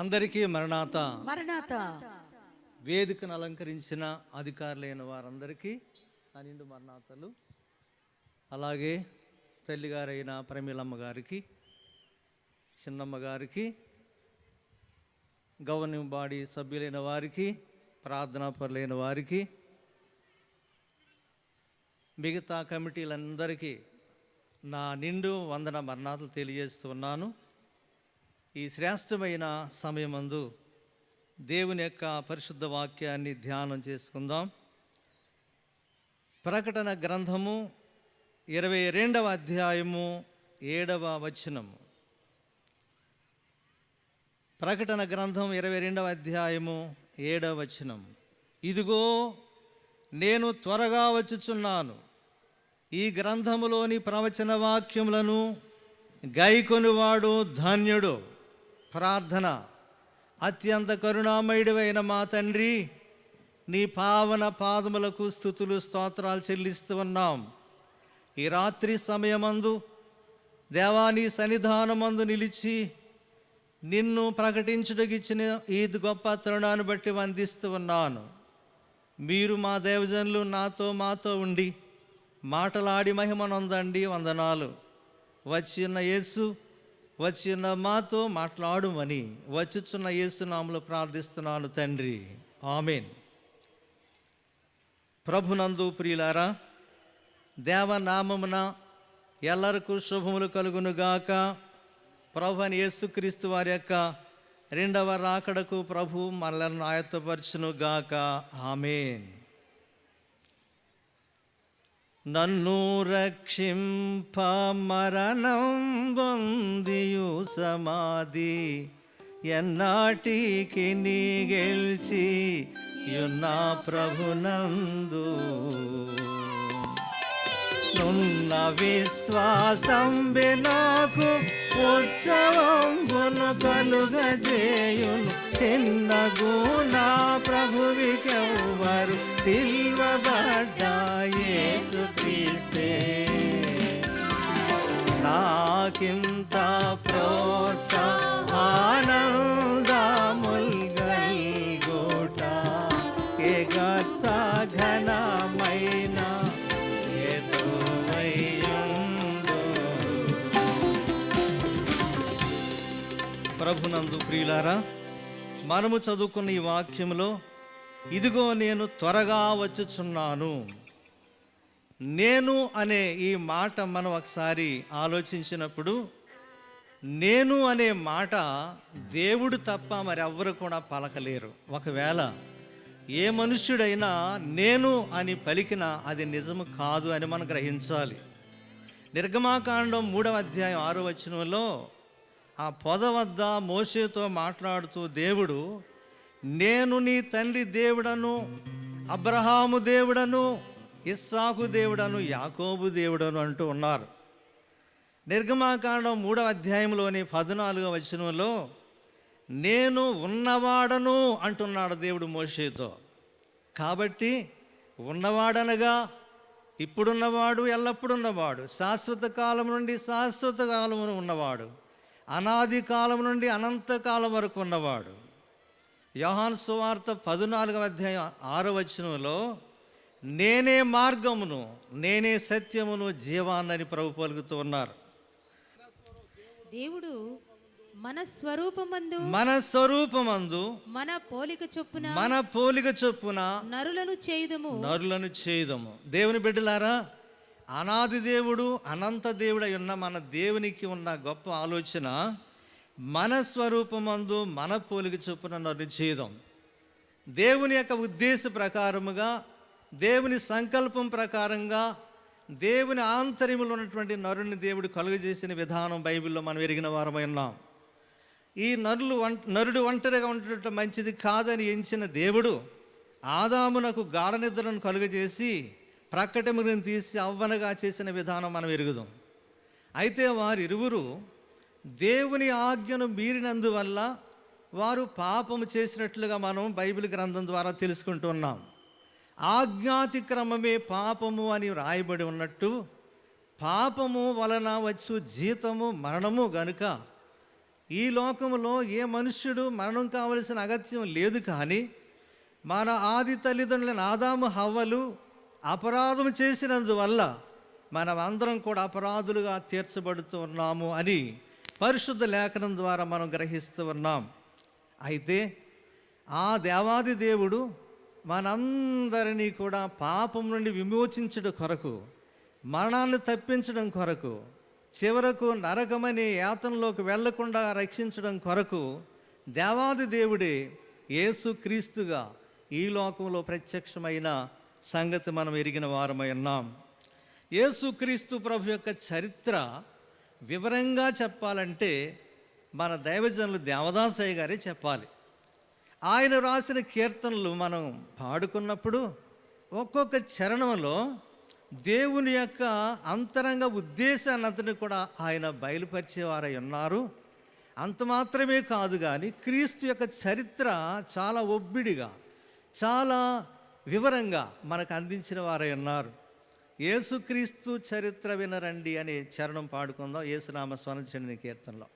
అందరికీ మరణాత. మరణాత. వేదికను అలంకరించిన అధికారులైన వారందరికీ నా నిండు మరణాతలు. అలాగే తల్లిగారైన ప్రమీలమ్మ గారికి, చిన్నమ్మ గారికి, గవర్నింగ్ బాడీ సభ్యులైన వారికి, ప్రార్థనా పరులైన వారికి, మిగతా కమిటీలందరికీ నా నిండు వందన మరణాతలు తెలియజేస్తున్నాను. ఈ శ్రేష్టమైన సమయమందు దేవుని యొక్క పరిశుద్ధ వాక్యాన్ని ధ్యానం చేసుకుందాం. ప్రకటన గ్రంథము 22వ అధ్యాయము 7వ వచనము. ప్రకటన గ్రంథం 22వ అధ్యాయము 7వ వచనం. ఇదిగో నేను త్వరగా వచ్చుచున్నాను. ఈ గ్రంథములోని ప్రవచన వాక్యములను గైకొనువాడు ధన్యుడు. ప్రార్థన. అత్యంత కరుణామయుడైన మా తండ్రి, నీ పావన పాదములకు స్తుతులు స్తోత్రాలు చెల్లిస్తూ ఉన్నాం. ఈ రాత్రి సమయమందు దేవాని సన్నిధానమందు నిలిచి నిన్ను ప్రకటించుటకిచ్చిన ఈ గొప్ప తరుణాన్ని బట్టి వందిస్తూ ఉన్నాను. మీరు మా దేవజనులు మాతో ఉండి మాటలాడి మహిమనొందండి. వందనాలు. వచ్చిన యేసు, వచ్చిన మాతో మాట్లాడుమని వచ్చుచున్న యేసు నామములో ప్రార్థిస్తున్నాను తండ్రి. ఆమేన్. ప్రభునందు ప్రియులారా, దేవనామమున ఎల్లరకు శుభములు కలుగునుగాక. ప్రభు అని యేసుక్రీస్తు వారి యొక్క రెండవ రాకడకు ప్రభు మనలను ఆయత్తపరచునుగాక. ఆమేన్. నన్ను రక్షింప మరణం పొందియు సమాధి ఎన్నాటికి నీ గెలిచి యున్నా ప్రభునందు నున్న విశ్వాసం నాకు ఉత్సవంబును కలుగజేయును. చిన్నగునా ప్రభువికెవ్వరు సిల్వబడ్డా యేసు క్రీస్తే. నాకింత ప్రోత్సాహానందముల్గల్గుట ఏగత ఘనమైన ప్రభునందు ప్రియులారా, మనము చదువుకున్న ఈ వాక్యంలో ఇదిగో నేను త్వరగా వచ్చుచున్నాను. నేను అనే ఈ మాట మనం ఒకసారి ఆలోచించినప్పుడు, నేను అనే మాట దేవుడు తప్ప మరెవ్వరు కూడా పలకలేరు. ఒకవేళ ఏ మనుష్యుడైనా నేను అని పలికినా అది నిజము కాదు అని మనం గ్రహించాలి. నిర్గమాకాండం 3వ అధ్యాయం 6వ వచనంలో ఆ పొద వద్ద మోషేతో మాట్లాడుతూ దేవుడు, నేను నీ తండ్రి దేవుడను, అబ్రహాము దేవుడను, ఇస్సాకు దేవుడను, యాకోబు దేవుడను అంటూ ఉన్నారు. నిర్గమాకాండం 3వ అధ్యాయంలోని 14వ వచనంలో నేను ఉన్నవాడను అంటున్నాడు దేవుడు మోషేతో. కాబట్టి ఉన్నవాడనగా ఇప్పుడున్నవాడు, ఎల్లప్పుడున్నవాడు, శాశ్వత కాలం నుండి శాశ్వత కాలమును ఉన్నవాడు, అనాది కాలం నుండి అనంతకాలం వరకు ఉన్నవాడు. యోహాను సువార్త 14వ అధ్యాయం 6వ వచనంలో నేనే మార్గమును, నేనే సత్యమును, జీవాన్నని ప్రభు పలుకుతూ ఉన్నారు. దేవుడు మన స్వరూపమందు మన పోలిక చొప్పున నరులను చేయుదము. దేవుని బిడ్డలారా, అనాది దేవుడు, అనంత దేవుడై ఉన్న మన దేవునికి ఉన్న గొప్ప ఆలోచన మన స్వరూపమందు మన పోలిక చొప్పున నరుని చేయుదాం. దేవుని యొక్క ఉద్దేశ ప్రకారముగా, దేవుని సంకల్పం ప్రకారంగా, దేవుని ఆంతర్యములో ఉన్నటువంటి నరుని దేవుడు కలుగజేసిన విధానం బైబిల్లో మనం ఎరిగిన వారమై ఉన్నాం. ఈ నరుడు ఒంటరిగా ఉండటం మంచిది కాదని ఎంచిన దేవుడు ఆదామునకు గాఢ నిద్రను కలుగజేసి ప్రక్కటెముకను తీసి అవ్వనగా చేసిన విధానం మనం ఎరుగుదాం. అయితే వారిరువురు దేవుని ఆజ్ఞను మీరినందువల్ల వారు పాపము చేసినట్లుగా మనం బైబిల్ గ్రంథం ద్వారా తెలుసుకుంటున్నాం. ఆజ్ఞాతిక్రమమే పాపము అని రాయబడి ఉన్నట్టు, పాపము వలన వచ్చు జీతము మరణము గనుక ఈ లోకంలో ఏ మనుష్యుడు మరణం కావలసిన అగత్యం లేదు, కానీ మన ఆది తల్లిదండ్రులైన ఆదాము హవ్వలు అపరాధం చేసినందువల్ల మనం అందరం కూడా అపరాధులుగా తీర్చబడుతూ ఉన్నాము అని పరిశుద్ధ లేఖనం ద్వారా మనం గ్రహిస్తూ ఉన్నాం. అయితే ఆ దేవాది దేవుడు మనందరినీ కూడా పాపం నుండి విమోచించడం కొరకు, మరణాన్ని తప్పించడం కొరకు, చివరకు నరకమనే యాతనలోకి వెళ్లకుండా రక్షించడం కొరకు దేవాది దేవుడే యేసుక్రీస్తుగా ఈ లోకంలో ప్రత్యక్షమైన సంగతి మనం ఎరిగిన వారమై ఉన్నాం. యేసుక్రీస్తు ప్రభు యొక్క చరిత్ర వివరంగా చెప్పాలంటే మన దైవజనులు దేవదాసయ్య గారే చెప్పాలి. ఆయన రాసిన కీర్తనలు మనం పాడుకున్నప్పుడు ఒక్కొక్క చరణంలో దేవుని యొక్క అంతరంగ ఉద్దేశాన్ని అంతని కూడా ఆయన బయలుపరిచేవారై ఉన్నారు. అంత మాత్రమే కాదు, కానీ క్రీస్తు యొక్క చరిత్ర చాలా ఒబ్బిడిగా, చాలా వివరంగా మనకు అందించిన వారై ఉన్నారు. యేసుక్రీస్తు చరిత్ర వినరండి అనే చరణం పాడుకుందాం యేసునామ స్వరంచండి కీర్తనలో.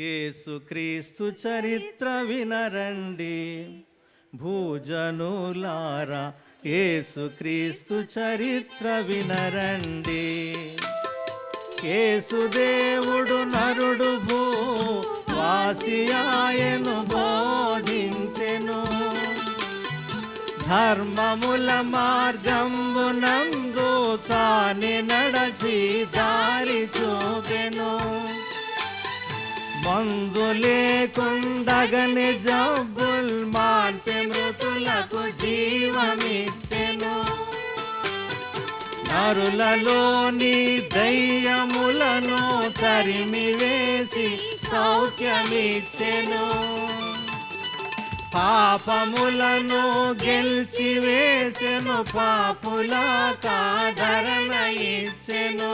యేసుక్రీస్తు చరిత్ర వినరండి భూజనులారా, యేసుక్రీస్తు చరిత్ర వినరండి. యేసుదేవుడు నరుడు భూవాసియాయను బోధించెను, ధర్మముల మార్గంబునందు తానే నడచి దారి చూపెను. మందు లేకుండగని జబ్బుల్ మాన్పి మృతులకు జీవమిచ్చెను, నరులలోని దయ్యములను తరిమి వేసి సౌఖ్యమిచ్చెను, పాపములను గెలిచి వేసెను, పాపుల కాదరణ ఇచ్చెను.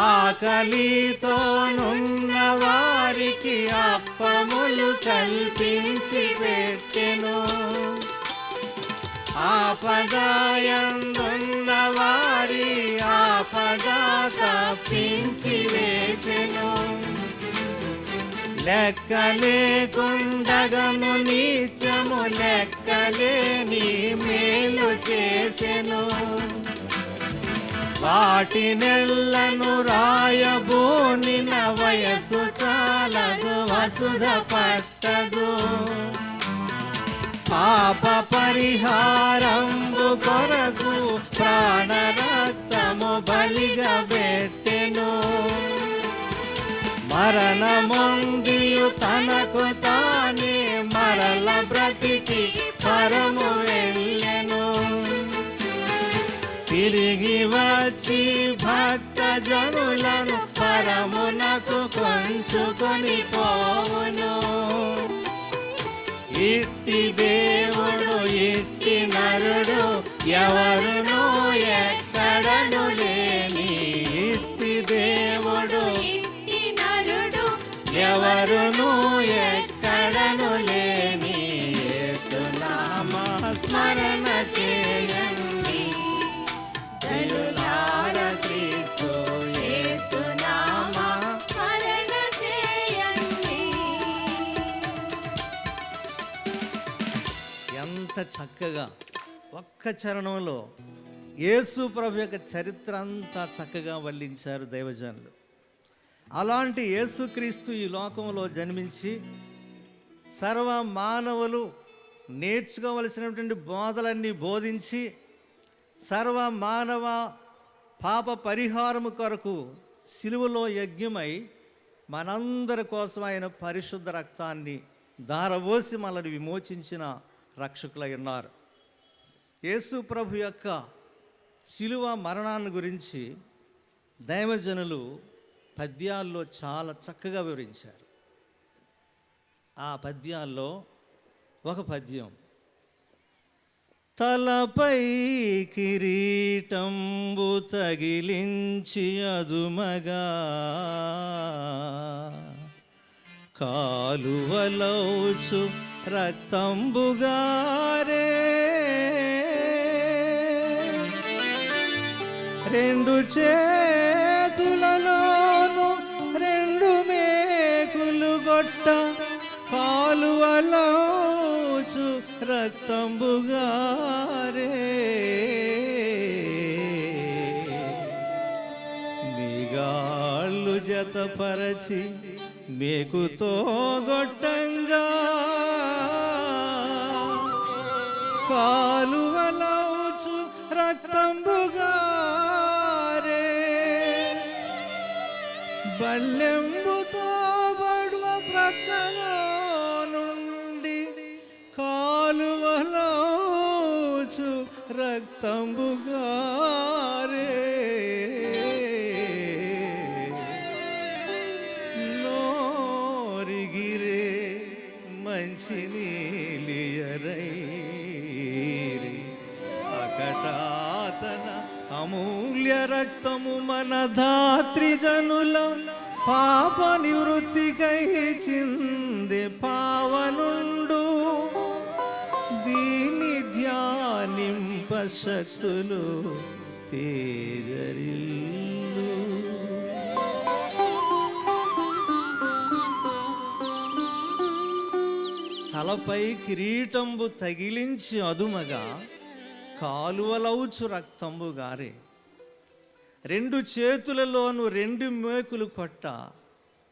ఆకలితో నున్న వారికి అప్పములు కల్పించి పెట్టెను, ఆపదాయందున్న వారి ఆపద తప్పించి వేసెను. లెక్కలేకుండగను నీచము లెక్కలేని మేలు చేసెను, వాటినెల్లను రాయబోనిన వయసు చాలదు వసుధ పట్టదు. పాప పరిహారంబు కొరకు ప్రాణరక్తము బలిగా పెట్టెను, మరణమొందియు తనకు తానే మరల బ్రతికి పరము వెళ్ళెను. తిరిగి వచ్చి భక్త జనులను పరమునకు కొంచుకొని పోవును. ఇట్టి దేవుడు ఇట్టి నరుడు ఎవరునూ ఎక్కడను లేని, ఇట్టి దేవుడు ఎవరునూ ఎక్కడను లేని. యేసునామ స్మరణ చేయండి జయులార క్రీస్తు, యేసునామ స్మరణ చేయండి. ఎంత చక్కగా ఒక్క చరణంలో యేసు ప్రభు యొక్క చరిత్ర అంతా చక్కగా వల్లించారు దైవజనులు. అలాంటి యేసుక్రీస్తు ఈ లోకంలో జన్మించి సర్వ మానవులు నేర్చుకోవలసినటువంటి బోధలన్నీ బోధించి సర్వ మానవ పాప పరిహారము కొరకు సిలువలో యజ్ఞమై మనందరి కోసం ఆయన పరిశుద్ధ రక్తాన్ని ధారపోసి మనల్ని విమోచించిన రక్షకులై ఉన్నారు. యేసు ప్రభు యొక్క సిలువ మరణాన్ని గురించి దైవజనులు పద్యాల్లో చాలా చక్కగా వివరించారు. ఆ పద్యాల్లో ఒక పద్యం, తలపై కిరీటంబు తగిలించి అదుమగా కాలువలౌచు రక్తంబుగారే, రెండు చేతులలోను రెండు కొట్ట కాలువలోచు రక్తంబుగారే. మీగాళ్ళు జతపరచి మేకుతో గొట్టంగా కాలువలోచు రక్తంబుగారే. బల్లెంబుతో బడువ ప్రక్కలో నుండి కాలువలోచు రక్తంబుగారే. నోరిగిరే మంచి నీలియరైరి అకటాతన అమూల్య రక్తము మన ధాత్రిజనుల పాప నివృత్తికై చింది పావనుండు. దీని ధ్యానింప శక్తులు తేజరిల్లు. తలపై కిరీటంబు తగిలించి అదుమగా కాలువలవుచు రక్తంబు గారే. రెండు చేతులలోను రెండు మేకులు కొట్ట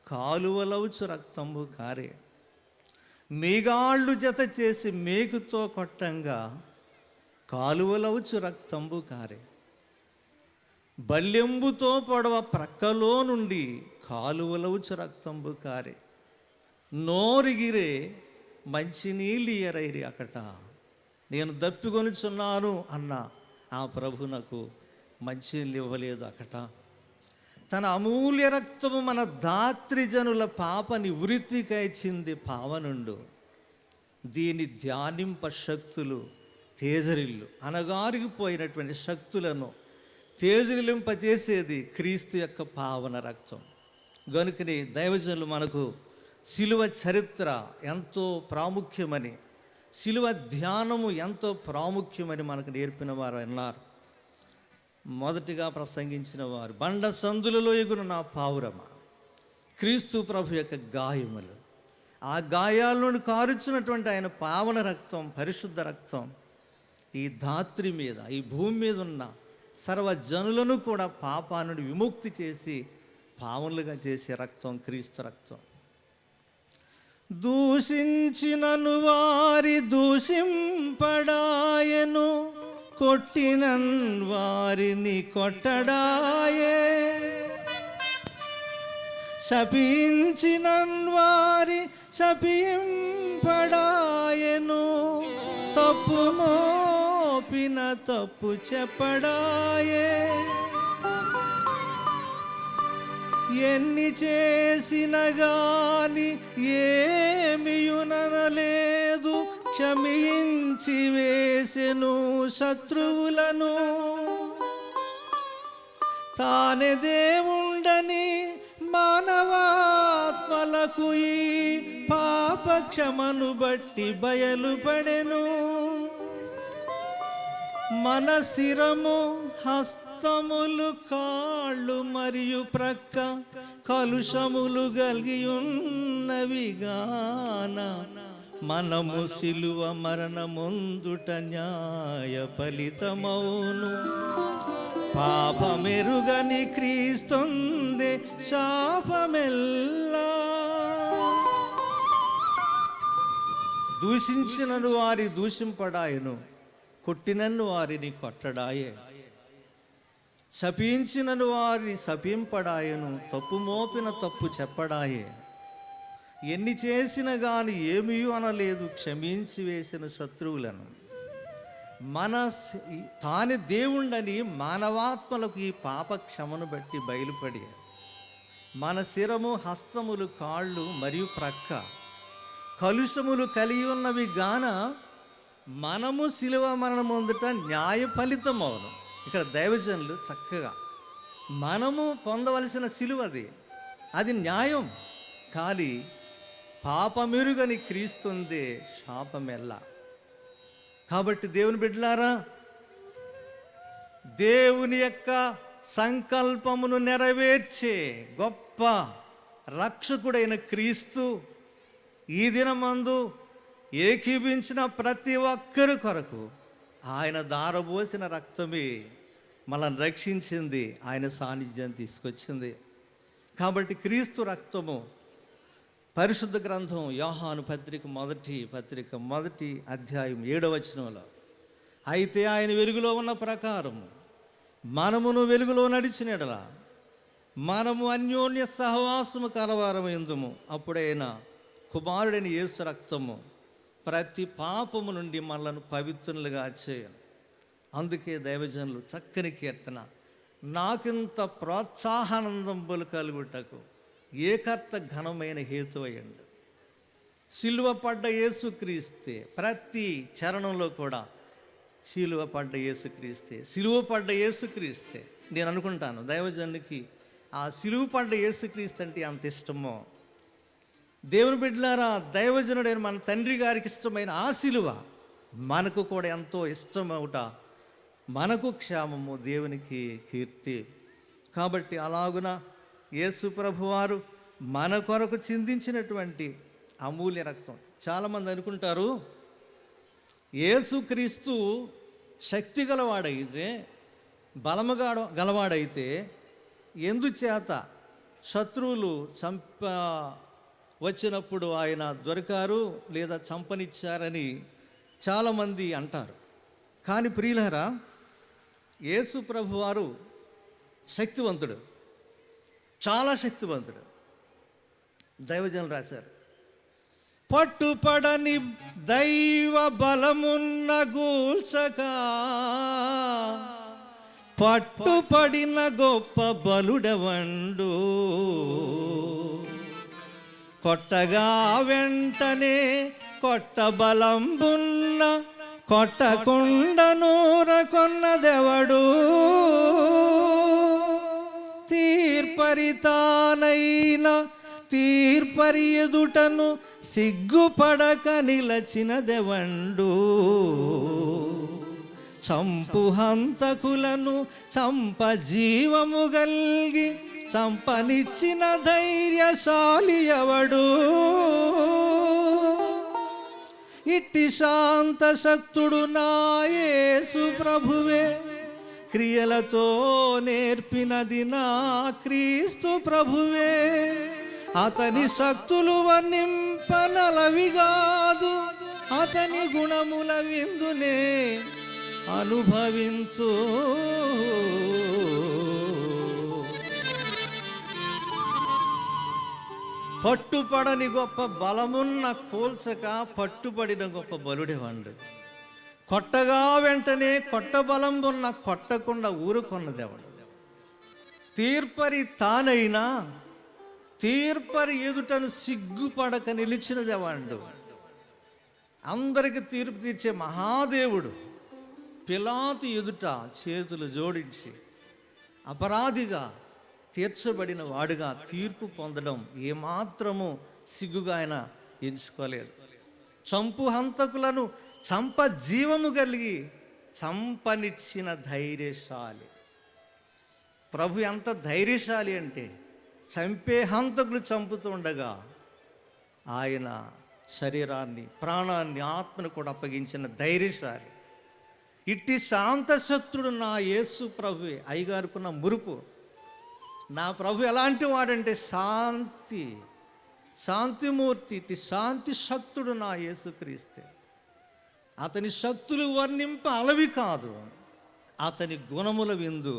కాలువలవుచు రక్తంబు గారే. మీగాళ్ళు జత చేసి మేకుతో కొట్టంగా కాలువలవుచు రక్తంబు కారే. బల్లెంబుతో పొడవ ప్రక్కలో నుండి కాలువలవుచు రక్తంబు కారే. నోరిగిరే మంచినీళ్ళు ఎరైరి అకట. నేను దప్పికొనుచున్నాను అన్న ఆ ప్రభు నాకు మంచినీళ్ళు ఇవ్వలేదు అకట. తన అమూల్య రక్తము మన ధాత్రిజనుల పాపని వృత్తికై చింది పావనుండు. దీని ధ్యానింప శక్తులు తేజరిల్లు. అనగారిగిపోయినటువంటి శక్తులను తేజరిల్లింపజేసేది క్రీస్తు యొక్క పావన రక్తం. గనుకని దైవజనులు మనకు శిలువ చరిత్ర ఎంతో ప్రాముఖ్యమని, శిలువ ధ్యానము ఎంతో ప్రాముఖ్యమని మనకు నేర్పిన వారు అన్నారు. మొదటిగా ప్రసంగించిన వారు, బండ సందులలో ఎగురు నా పావురమ, క్రీస్తు ప్రభు యొక్క గాయములు, ఆ గాయాలను కారుచున్నటువంటి ఆయన పావన రక్తం, పరిశుద్ధ రక్తం ఈ ధాత్రి మీద, ఈ భూమి మీద ఉన్న సర్వజనులను కూడా పాపా నుండి విముక్తి చేసి పావనులుగా చేసే రక్తం క్రీస్తు రక్తం. దూషించినను వారి దూషింపడాయను, కొట్టినన్ వారిని కొట్టడాయే, శపించినన్ వారి శపింపడాయను, తప్పు మోపిన తప్పు చెప్పడాయే. ఎన్ని చేసిన గాని ఏమియునలేదు, క్షమించి వేసెను శత్రువులను. తానే దేవుండని మానవాత్మలకు ఈ పాప క్షమను బట్టి బయలుపడెను. మన శిరము, హస్తములు, కాళ్ళు మరియు ప్రక్క కలుషములు కలిగి ఉన్నవిగాన మనము సిలువ మరణముందుట న్యాయ ఫలితమౌను. పాపమెరుగని క్రీస్తుందే శాపమెల్లా. దూషించినను వారి దూషింపడాయను, కొట్టినన్ను వారిని కొట్టడాయే, శపించినను వారిని శపింపడాయను, తప్పు మోపిన తప్పు చెప్పడాయే. ఎన్ని చేసిన గాని ఏమీ అనలేదు, క్షమించి వేసిన శత్రువులను. తాని దేవుండని మానవాత్మలకు ఈ పాప క్షమను బట్టి బయలుపడి మన శిరము, హస్తములు, కాళ్ళు మరియు ప్రక్క కలుషములు కలిగి ఉన్నవి గాన మనము శిలువ మరణముందుట న్యాయ ఫలితమవును. ఇక్కడ దైవజనులు చక్కగా మనము పొందవలసిన శిలువది, అది న్యాయం. కానీ పాపమెరుగని క్రీస్తుందే శాపమెల్ల. కాబట్టి దేవుని బిడ్డలారా, దేవుని యొక్క సంకల్పమును నెరవేర్చే గొప్ప రక్షకుడైన క్రీస్తు ఈ దినమందు ఏకీభించిన ప్రతి ఒక్కరి కొరకు ఆయన దారబోసిన రక్తమే మనల్ని రక్షించింది, ఆయన సాన్నిధ్యం తీసుకొచ్చింది. కాబట్టి క్రీస్తు రక్తము పరిశుద్ధ గ్రంథం యోహాను పత్రిక మొదటి అధ్యాయం 7వ వచనంలో, అయితే ఆయన వెలుగులో ఉన్న ప్రకారము మనమును వెలుగులో నడిచిన యెడల మనము అన్యోన్య సహవాసము కలవారమైందుము, అప్పుడైనా కుమారుడైన యేసు రక్తము ప్రతి పాపము నుండి మనలను పవిత్రులుగా చేయాలి. అందుకే దైవజనులు చక్కని కీర్తన, నాకింత ప్రోత్సాహానందంబులు కలుగుటకు ఏకర్త ఘనమైన హేతువయ్యండు. సిలువ పడ్డ యేసుక్రీస్తే, ప్రతి చరణంలో కూడా సిలువ పడ్డ యేసుక్రీస్తే. నేను అనుకుంటాను దైవజనునికి ఆ సిలువ పడ్డ యేసుక్రీస్తు అంటే అంత ఇష్టమో. దేవుని బిడ్డలారా, దైవజనుడైన మన తండ్రి గారికి ఇష్టమైన ఆ సిలువ మనకు కూడా ఎంతో ఇష్టమవుట, మనకు క్షేమము, దేవునికి కీర్తి. కాబట్టి అలాగున యేసు ప్రభువారు మన కొరకు చిందించినటువంటి అమూల్య రక్తం. చాలామంది అనుకుంటారు యేసుక్రీస్తు శక్తి గలవాడైతే, గలవాడైతే ఎందుచేత శత్రువులు వచ్చినప్పుడు ఆయన దొరికారు లేదా చంపనిచ్చారని చాలామంది అంటారు. కానీ ప్రియులారా, యేసు ప్రభువారు శక్తివంతుడు, చాలా శక్తివంతుడు. దైవజనులు రాశారు, పట్టుపడని దైవ బలమున్న గూల్చగా పట్టుపడిన గొప్ప బలుడవండు, కొట్టగా వెంటనే కొట్ట బలంబున్న కొట్టకుండా నూరకొన్నదెవడు, తీర్పరితానైన తీర్పరి ఎదుటను సిగ్గుపడక నిలచినదెవండు, చంపు హంతకులను చంప జీవము గల్గి చంపనిచ్చిన ధైర్యశాలి ఎవడు, ఇట్టి శాంత శక్తుడు నా యేసు ప్రభువే, క్రియలతో నేర్పినది నా క్రీస్తు ప్రభువే, అతని శక్తులు వర్ణింపనలవిగాదు, అతని గుణముల విందునే అనుభవింతు. పట్టుపడని గొప్ప బలమున్న కూల్చక పట్టుబడిన గొప్ప బలుడేవాడు, కొట్టగా వెంటనే కొట్ట బలంబున్న కొట్టకుండా ఊరుకొన్నదేవాడు, తీర్పరి తానైనా తీర్పరి ఎదుటను సిగ్గుపడక నిలిచినదేవాడు, అందరికి తీర్పు తీర్చే మహాదేవుడు పిలాతు ఎదుట చేతులు జోడించి అపరాధిగా తీర్చబడిన వాడుగా తీర్పు పొందడం ఏమాత్రము సిగ్గుగా ఆయన ఎంచుకోలేదు. చంపు హంతకులను చంప జీవము కలిగి చంపనిచ్చిన ధైర్యశాలి ప్రభు. ఎంత ధైర్యశాలి అంటే, చంపే హంతకులు చంపుతుండగా ఆయన శరీరాన్ని, ప్రాణాన్ని, ఆత్మను కూడా అప్పగించిన ధైర్యశాలి. ఇట్టి శాంతశక్తుడు నా యేసు ప్రభువే. అయ్యగారుకున్న మురుపు, నా ప్రభు ఎలాంటి వాడంటే శాంతిమూర్తి. ఇట్టి శాంతి శక్తుడు నా యేసుక్రీస్తే. అతని శక్తులు వర్ణింప అలవి కాదు, అతని గుణముల విందు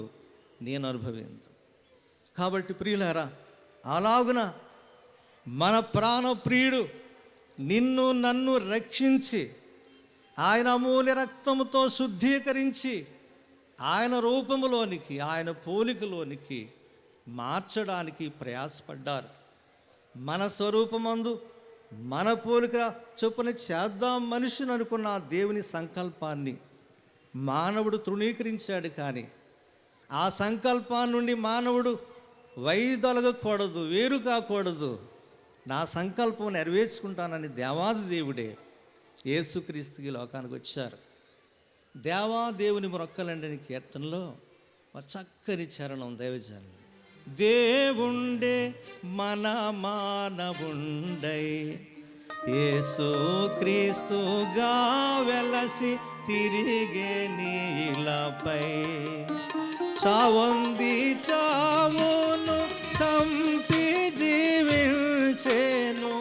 నేను అనుభవిందు. కాబట్టి ప్రియులారా, అలాగున మన ప్రాణప్రియుడు నిన్ను నన్ను రక్షించి ఆయన అమూల్య రక్తముతో శుద్ధీకరించి ఆయన రూపములోనికి, ఆయన పోలికలోనికి మార్చడానికి ప్రయాసపడ్డారు. మన స్వరూపమందు మన పోలిక చొప్పున చేద్దాం మనిషిని అనుకున్న దేవుని సంకల్పాన్ని మానవుడు తృణీకరించాడు. కానీ ఆ సంకల్పాన్ని నుండి మానవుడు వైదొలగకూడదు, వేరు కాకూడదు. నా సంకల్పం నెరవేర్చుకుంటానని దేవాది దేవుడే యేసుక్రీస్తుకి లోకానికి వచ్చారు. దేవాదేవుని మొక్కలండి కీర్తనలో ఒక చక్కని చరణం దైవజనులు. దేవుండే మన మానవుండై యేసు క్రీస్తుగా వెలసి తిరిగే నీలపై చావంది చావును చంపి జీవించేను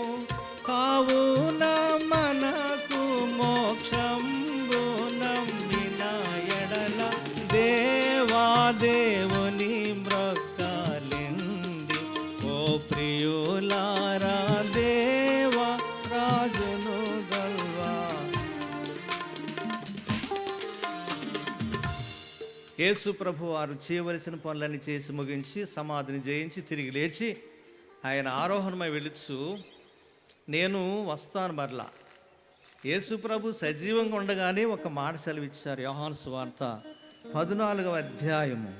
కావున మనకు మోక్షంబు నమ్మిన ఎడల దేవుని మ్రొక్కాలిండి ఓ ప్రియులారా దేవా రాజును గల్వా. యేసు ప్రభు వారు చేయవలసిన పనులన్నీ చేసి ముగించి సమాధిని జయించి తిరిగి లేచి ఆయన ఆరోహణమై వెళుచు నేను వస్తాను మరలా. యేసు ప్రభు సజీవంగా ఉండగానే ఒక మాట సెలవిచ్చారు. యోహాను సువార్త 14వ అధ్యాయము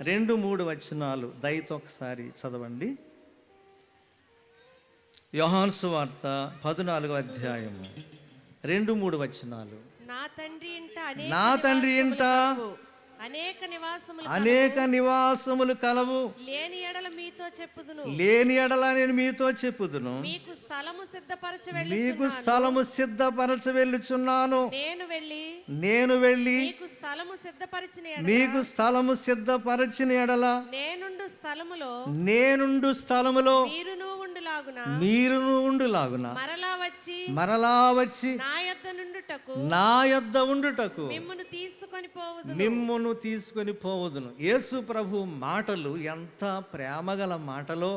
2-3 వచనాలు దయతో ఒకసారి చదవండి. యోహాను సువార్త 14వ అధ్యాయము 2-3 వచనాలు. నా తండ్రి ఇంట అనేక నివాసములు కలవు. లేని ఎడల మీతో చెప్పుదును. నేను మీతో చెప్పుదును. మీకు స్థలము సిద్ధపరచ వెళ్ళుచున్నాను. నేను వెళ్ళి మీకు స్థలము సిద్ధపరచిన ఎడల నేనుండు స్థలములో మీరును ఉండులాగున మరలా వచ్చి నా యొద్ద ఉండుటకు మిమ్మును తీసుకొని పోవుదును. యేసు ప్రభు మాటలు ఎంత ప్రేమగల మాటలో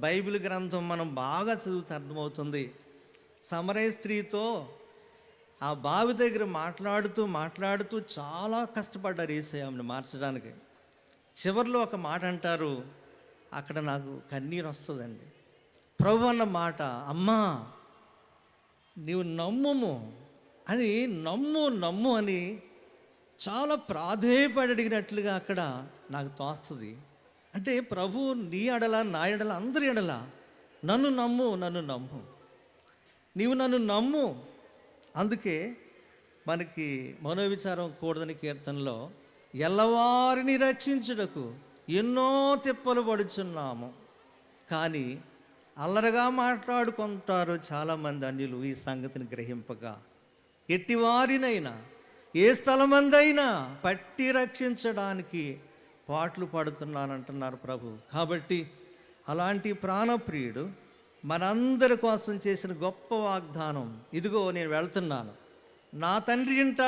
బైబిల్ గ్రంథం మనం బాగా చదివితే అర్థమవుతుంది. సమరయ స్త్రీతో ఆ బావి దగ్గర మాట్లాడుతూ చాలా కష్టపడ్డారు యేసయ్యను మార్చడానికి. చివరిలో ఒక మాట అంటారు, అక్కడ నాకు కన్నీరు వస్తుందండి. ప్రభు అన్న మాట, అమ్మా నీవు నమ్ముము అని నమ్ము అని చాలా ప్రాధేయపడి అడిగినట్లుగా అక్కడ నాకు తోస్తుంది. అంటే ప్రభు నీ ఎడల నా ఎడల అందరి ఎడల నన్ను నమ్ము నీవు నన్ను నమ్ము. అందుకే మనకి మనోవిచారం కూడదని కీర్తనలో ఎల్లవారిని రక్షించుటకు ఎన్నో తిప్పలు పడుచున్నాము, కానీ అల్లరగా మాట్లాడుకుంటారు చాలామంది అన్యులు ఈ సంగతిని గ్రహింపగా. ఎట్టివారినైనా ఏ స్థలమందైనా పట్టి రక్షించడానికి పాటలు పాడుతున్నానంటున్నారు ప్రభు. కాబట్టి అలాంటి ప్రాణప్రియుడు మనందరి కోసం చేసిన గొప్ప వాగ్దానం, ఇదిగో నేను వెళ్తున్నాను, నా తండ్రి ఇంట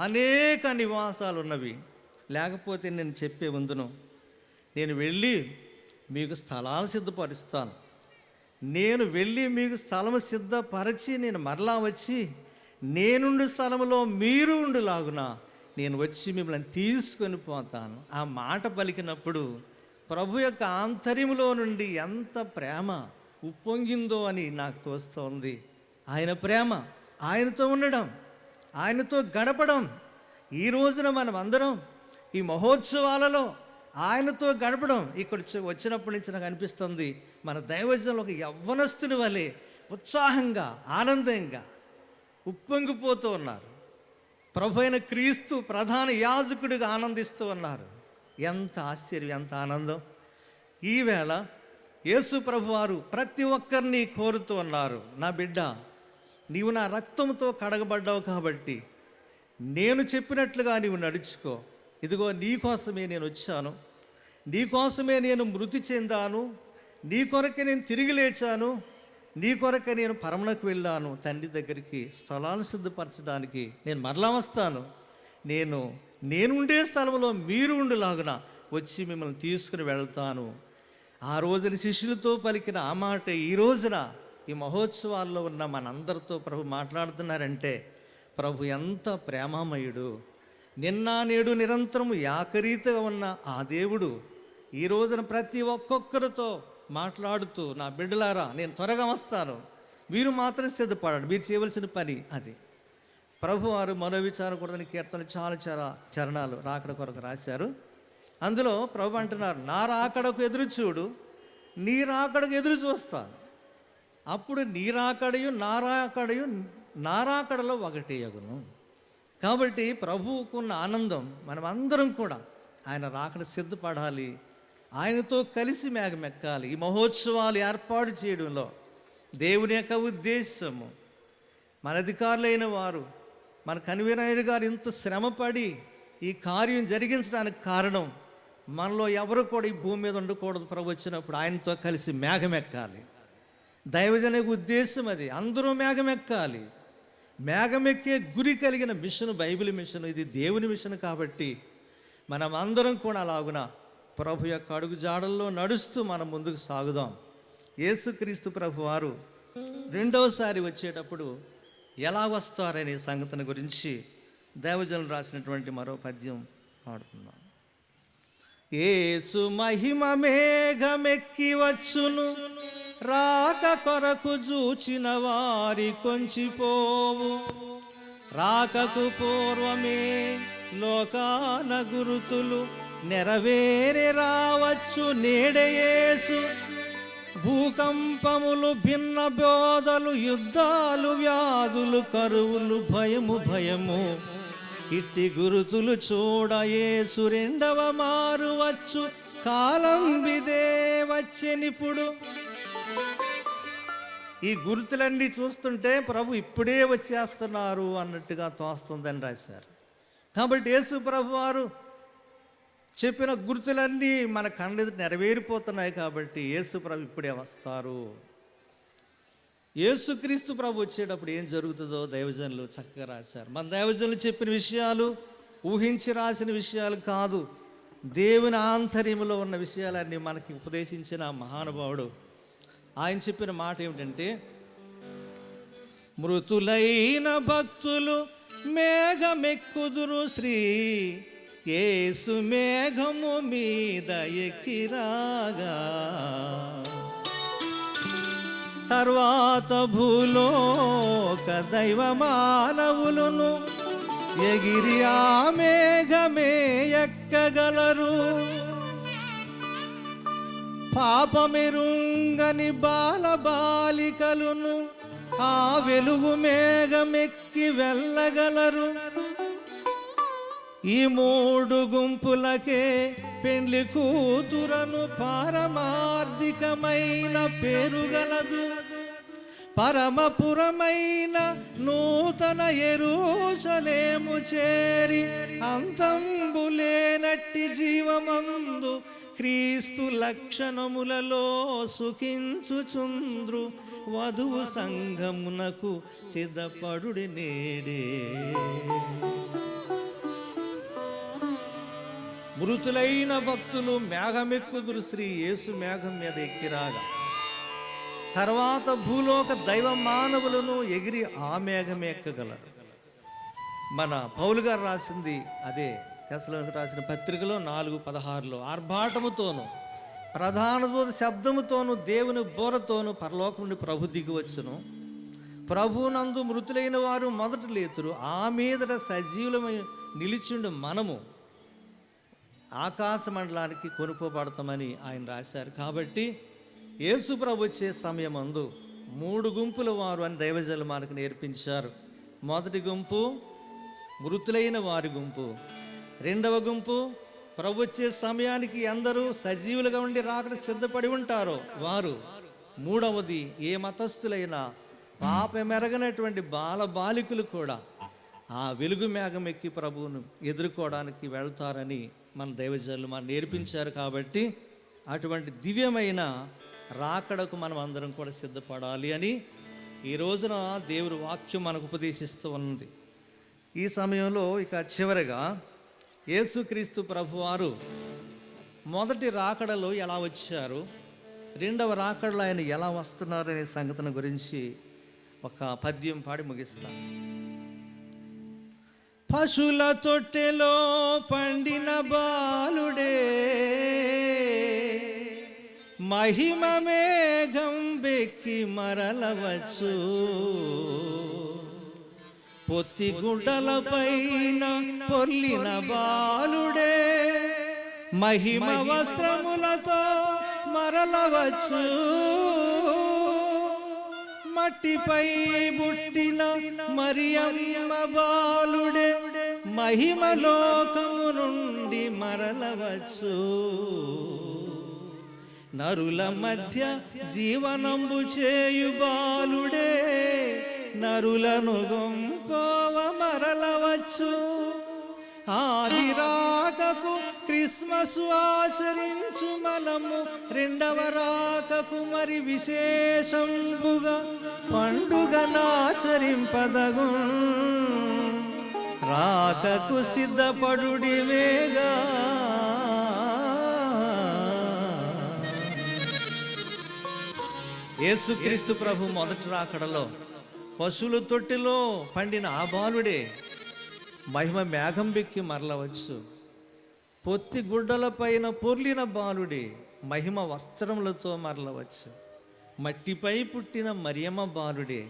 అనేక నివాసాలు ఉన్నవి, లేకపోతే నేను చెప్పే ఉందును, నేను వెళ్ళి మీకు స్థలాలు సిద్ధపరుస్తాను, నేను వెళ్ళి మీకు స్థలము సిద్ధపరచి నేను మరలా వచ్చి నేనుండు స్థలంలో మీరు ఉండులాగున నేను వచ్చి మిమ్మల్ని తీసుకొని పోతాను. ఆ మాట పలికినప్పుడు ప్రభు యొక్క ఆంతర్యములో నుండి ఎంత ప్రేమ ఉప్పొంగిందో అని నాకు తోస్తోంది. ఆయన ప్రేమ, ఆయనతో ఉండడం, ఆయనతో గడపడం. ఈ రోజున మనం అందరం ఈ మహోత్సవాలలో ఆయనతో గడపడం ఇక్కడ వచ్చినప్పటి నుంచి నాకు అనిపిస్తుంది, మన దైవజనులు ఒక యవ్వనస్తుని వలె ఉత్సాహంగా ఆనందంగా ఉప్పొంగిపోతూ ఉన్నారు. ప్రభు అయిన క్రీస్తు ప్రధాన యాజకుడిగా ఆనందిస్తూ ఉన్నారు. ఎంత ఆశ్చర్యం, ఎంత ఆనందం! ఈవేళ యేసు ప్రభు వారు ప్రతి ఒక్కరిని కోరుతూ ఉన్నారు, నా బిడ్డ నీవు నా రక్తంతో కడగబడ్డావు కాబట్టి నేను చెప్పినట్లుగా నీవు నడుచుకో. ఇదిగో నీకోసమే నేను వచ్చాను, నీకోసమే నేను మృతి చెందాను, నీ కొరకే నేను తిరిగి లేచాను, నీ కొరకే నేను పరమునకు వెళ్ళాను తండ్రి దగ్గరికి స్థలాలు సిద్ధపరచడానికి. నేను మరలా వస్తాను, నేను ఉండే స్థలంలో మీరు ఉండులాగున వచ్చి మిమ్మల్ని తీసుకుని వెళ్తాను. ఆ రోజున శిష్యులతో పలికిన ఆ మాట ఈ రోజున ఈ మహోత్సవాల్లో ఉన్న మనందరితో ప్రభు మాట్లాడుతున్నారంటే ప్రభు ఎంత ప్రేమామయుడు. నిన్న నేడు నిరంతరము ఏకరీతిగా ఉన్న ఆ దేవుడు ఈ రోజున ప్రతి ఒక్కొక్కరితో మాట్లాడుతూ, నా బిడ్డలారా నేను త్వరగా వస్తాను, మీరు మాత్రం సిద్ధపడండి, మీరు చేయవలసిన పని అది. ప్రభు వారు మనోవిచారకూడదని కీర్తన చాలా చరణాలు రాకడ కొరకు రాశారు. అందులో ప్రభు అంటున్నారు, నా రాకడకు ఎదురు చూడు, నీ రాకడకు ఎదురు చూస్తాను, అప్పుడు నీ రాకడయు నా రాకడలో ఒకటే అగును. కాబట్టి ప్రభువుకున్న ఆనందం మనమందరం కూడా ఆయన రాకడ సిద్ధపడాలి, ఆయనతో కలిసి మేఘమెక్కాలి. ఈ మహోత్సవాలు ఏర్పాటు చేయడంలో దేవుని యొక్క ఉద్దేశము. మన అధికారులైన వారు, మన కన్వీనర్ గారు ఇంత శ్రమపడి ఈ కార్యం జరిగించడానికి కారణం, మనలో ఎవరు కూడా ఈ భూమి మీద ఉండకూడదు. ప్రభు వచ్చినప్పుడు ఆయనతో కలిసి మేఘం ఎక్కాలి. దైవజన ఉద్దేశం అది. అందరూ మేఘం ఎక్కాలి. మేఘం ఎక్కే గురి కలిగిన మిషన్ బైబిల్ మిషన్. ఇది దేవుని మిషన్ కాబట్టి మనం అందరం కూడా అలాగున ప్రభు యొక్క అడుగు జాడల్లో నడుస్తూ మనం ముందుకు సాగుదాం. యేసుక్రీస్తు ప్రభు వారు రెండవసారి వచ్చేటప్పుడు ఎలా వస్తారనే సంగతిని గురించి దైవజనులు రాసినటువంటి మరో పద్యం పాడుతున్నాం. యేసు మహిమ మేఘమెక్కి వచ్చును, రాక కొరకు చూచిన వారి కొంచిపోవు. రాకకు పూర్వమే లోకాన గురుతులు నెరవేరి రావచ్చు నేడే యేసు. భూకంపములు, భిన్న బోధలు, యుద్ధాలు, వ్యాధులు, కరువులు, భయము భయము, ఇట్టి గురుతులు చూడ యేసు రెండవ మారు వచ్చు. కాలం విదే వచ్చెనిప్పుడు. ఈ గుర్తులన్నీ చూస్తుంటే ప్రభు ఇప్పుడే వచ్చేస్తున్నారు అన్నట్టుగా తోస్తుందని రాశారు. కాబట్టి యేసు ప్రభు వారు చెప్పిన గుర్తులన్నీ మన కళ్ళెదుట నెరవేరిపోతున్నాయి. కాబట్టి యేసు ప్రభు ఇప్పుడే వస్తారు. యేసుక్రీస్తు ప్రభు వచ్చేటప్పుడు ఏం జరుగుతుందో దైవజనులు చక్కగా రాశారు. మన దైవజనులు చెప్పిన విషయాలు ఊహించి రాసిన విషయాలు కాదు, దేవుని ఆంతర్యంలో ఉన్న విషయాలన్నీ మనకి ఉపదేశించిన మహానుభావుడు. ఆయన చెప్పిన మాట ఏమిటంటే, మృతులైన భక్తులు మేఘమెక్కుదురు శ్రీ యేసు మేఘము మీద ఎక్కిరాగా. తర్వాత భూలోక దైవ మానవులను ఎగిరి ఆ మేఘమే ఎక్కగలరు. పాపమెరుంగని బాలబాలికలును ఆ వెలుగు మేఘమెక్కి వెళ్ళగలరు. ఈ మూడు గుంపులకే పెండ్లి కూతురను పారమార్థికమైన పేరుగలదు. పరమపురమైన నూతన యెరూషలేము చేరి అంతంబులేనట్టి జీవమందు క్రీస్తు లక్షణములలో సుఖించుచుంద్రు వధువు సంఘమునకు సిద్ధపడుడి నేడే. మృతులైన భక్తులు మేఘమెక్కుదురు శ్రీ యేసు మేఘం మీద ఎక్కిరాగా. తర్వాత భూలోక దైవ మానవులను ఎగిరి ఆ మేఘం ఎక్కగలరు. మన పౌలు గారు రాసింది అదే. తెస్సలోనికీయులకు రాసిన పత్రికలో 4:16 ఆర్భాటముతోను ప్రధాన దూత శబ్దముతోను దేవుని బోరతోను పరలోకం నుండి ప్రభు దిగి వచ్చును. ప్రభునందు మృతులైన వారు మొదట లేతురు. ఆ మీదట సజీవులమై నిలిచిండు మనము ఆకాశ మండలానికి కొనుక్కోబడతామని ఆయన రాశారు. కాబట్టి యేసు ప్రభు వచ్చే సమయమందు 3 గుంపుల వారు అని దైవజనులు మనకు నేర్పించారు. మొదటి గుంపు మృతులైన వారి గుంపు. రెండవ గుంపు ప్రభు వచ్చే సమయానికి అందరూ సజీవులుగా ఉండి రాకడ సిద్ధపడి ఉంటారో వారు. మూడవది ఏ మతస్థులైనా పాపమెరగనటువంటి బాలబాలికలు కూడా ఆ వెలుగు మేఘం ఎక్కి ప్రభువును ఎదుర్కోవడానికి వెళ్తారని మన దైవజనులు మనం నేర్పించారు. కాబట్టి అటువంటి దివ్యమైన రాకడకు మనం అందరం కూడా సిద్ధపడాలి అని ఈ రోజున దేవుని వాక్యం మనకు ఉపదేశిస్తూ ఉంది. ఈ సమయంలో ఇక చివరిగా యేసుక్రీస్తు ప్రభువారు మొదటి రాకడలో ఎలా వచ్చారు, రెండవ రాకడలో ఆయన ఎలా వస్తున్నారు అనే సంగతిని గురించి ఒక పద్యం పాడి ముగిస్తాను. పశుల తొట్టెలో పండిన బాలుడే మహిమ మేఘం బెక్కి మరలవచ్చు. పొత్తి గుడ్డల పైన పొర్లిన బాలుడే మహిమ వస్త్రములతో మరలవచ్చు. మట్టిపై పుట్టిన మరియమ్మ బాలుడే మహిమలోకము నుండి మరలవచ్చు. నరుల మధ్య జీవనంబు చేయు బాలుడే నరులను గొంపోవ మరలవచ్చు. ఆది రాకకు క్రిస్మస్ ఆచరించు మనము, రెండవ రాకకు మరి విశేషంబుగా పండుగనాచరింపదగు. రాకకు సిద్ధపడుడివేగా. యేసుక్రీస్తు ప్రభు మొదటి రాకడలో పశువుల తొట్టిలో పండిన ఆ బాలుడే మహిమ మేఘం బెక్కి మరలవచ్చు. పొత్తి గుడ్డల పైన పొర్లిన బాలుడే మహిమ వస్త్రములతో మరలవచ్చు. మట్టిపై పుట్టిన మరియమ్మ బాలుడే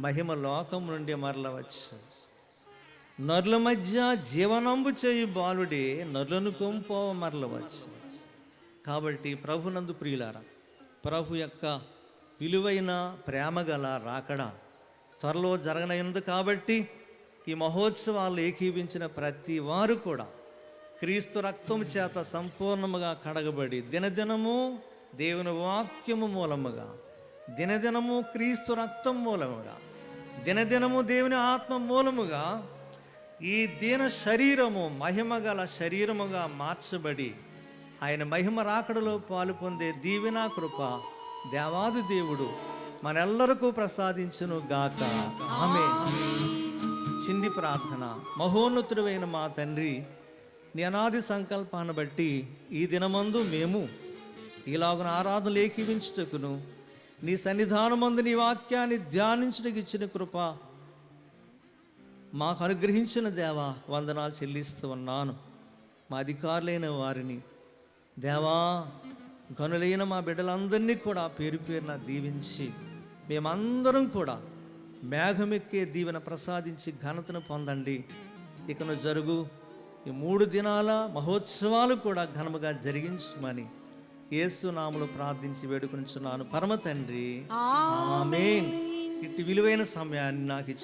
మహిమ లోకం నుండి మరలవచ్చు. నరుల మధ్య జీవనంబు చేయు బాలుడే నరులను కొంపోవ మరలవచ్చు. కాబట్టి ప్రభునందు ప్రియులారా, ప్రభు యొక్క విలువైన ప్రేమ గల రాకడ త్వరలో జరగనుంది. కాబట్టి ఈ మహోత్సవాలు ఏకీవించిన ప్రతి వారు కూడా క్రీస్తు రక్తము చేత సంపూర్ణముగా కడగబడి దినదినము దేవుని వాక్యము మూలముగా, దినదినము క్రీస్తు రక్తం మూలముగా, దినదినము దేవుని ఆత్మ మూలముగా ఈ దీన శరీరము మహిమ గల శరీరముగా మార్చబడి ఆయన మహిమ రాకడలో పాలు పొందే దీవెనా కృప దేవాది దేవుడు మనెల్లరకు ప్రసాదించును గాక. ఆమేన్. చింది ప్రార్థన. మహోన్నతుడైన మా తండ్రి, నీ అనాది సంకల్పాన్ని బట్టి ఈ దినమందు మేము ఇలాగున ఆరాధనలు ఏకీవించుటకును, నీ సన్నిధానమందు నీ వాక్యాన్ని ధ్యానించుటకు ఇచ్చిన కృప మాకు అనుగ్రహించిన దేవా వందనాలు చెల్లిస్తూ ఉన్నాను. మా అధికారులైన వారిని దేవా, గనులైన మా బిడ్డలందరినీ కూడా పేరు పేరున దీవించి మేమందరం కూడా మేఘమెక్కే దీవెన ప్రసాదించి ఘనతను పొందండి. ఇకను జరుగు ఈ 3 దినాల మహోత్సవాలు కూడా ఘనముగా జరిగించమని యేసు నామములో ప్రార్థించి వేడుకొనిచున్నాను పరమ తండ్రి. ఆమేన్. ఇట్టి విలువైన సమయాన్ని నాకు ఇచ్చిన